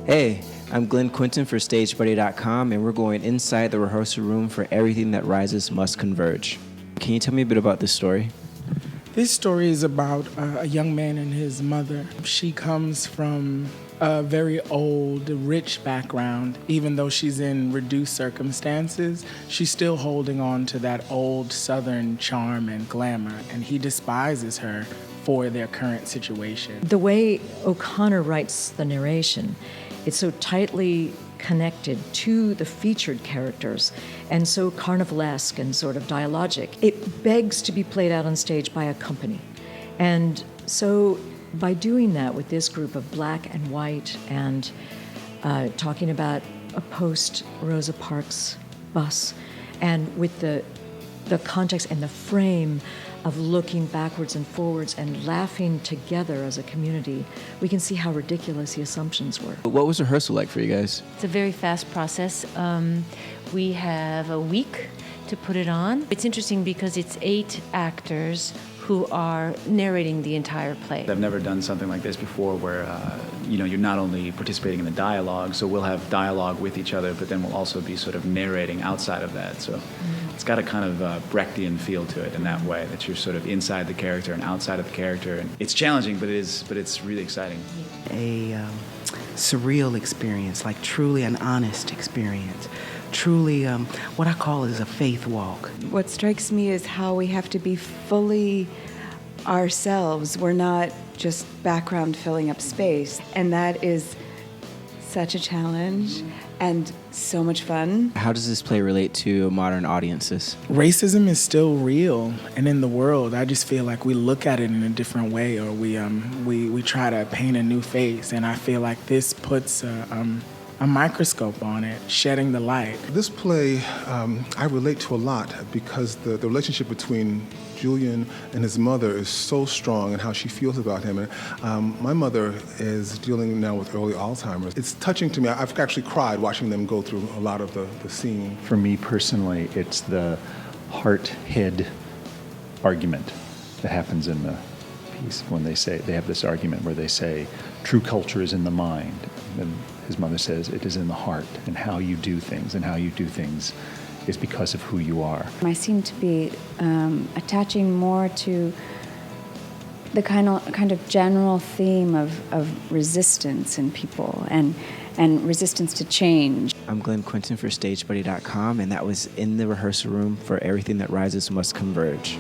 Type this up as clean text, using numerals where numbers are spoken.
Hey, I'm Glenn Quinton for StageBuddy.com, and we're going inside the rehearsal room for everything that Rises Must Converge. Can you tell me a bit about this story? This story is about a young man and his mother. She comes from a very old, rich background. Even though she's in reduced circumstances, she's still holding on to that old Southern charm and glamour, and he despises her for their current situation. The way O'Connor writes the narration, it's so tightly connected to the featured characters and so carnivalesque and sort of dialogic. It begs to be played out on stage by a company. And so by doing that with this group of black and white and talking about a post-Rosa Parks bus and with the context and the frame of looking backwards and forwards and laughing together as a community, we can see how ridiculous the assumptions were. What was rehearsal like for you guys? It's a very fast process. We have a week to put it on. It's interesting because it's 8 actors who are narrating the entire play. I've never done something like this before where you're not only participating in the dialogue, so we'll have dialogue with each other, but then we'll also be sort of narrating outside of that. So it's got a kind of Brechtian feel to it in that way, that you're sort of inside the character and outside of the character. And it's challenging, but it's really exciting. A surreal experience, like truly an honest experience. Truly what I call is a faith walk. What strikes me is how we have to be fully ourselves. We're not just background filling up space. And that is such a challenge and so much fun. How does this play relate to modern audiences? Racism is still real and in the world. I just feel like we look at it in a different way, or we try to paint a new face. And I feel like this puts a microscope on it, shedding the light. This play I relate to a lot because the relationship between Julian and his mother is so strong and how she feels about him. And my mother is dealing now with early Alzheimer's. It's touching to me. I've actually cried watching them go through a lot of the scene. For me personally, it's the heart-head argument that happens in the piece when they have this argument where they say, true culture is in the mind. And his mother says, it is in the heart, and how you do things, and how you do things is because of who you are. I seem to be attaching more to the kind of general theme of resistance in people and resistance to change. I'm Glenn Quinton for StageBuddy.com, and that was in the rehearsal room for everything that Rises Must Converge.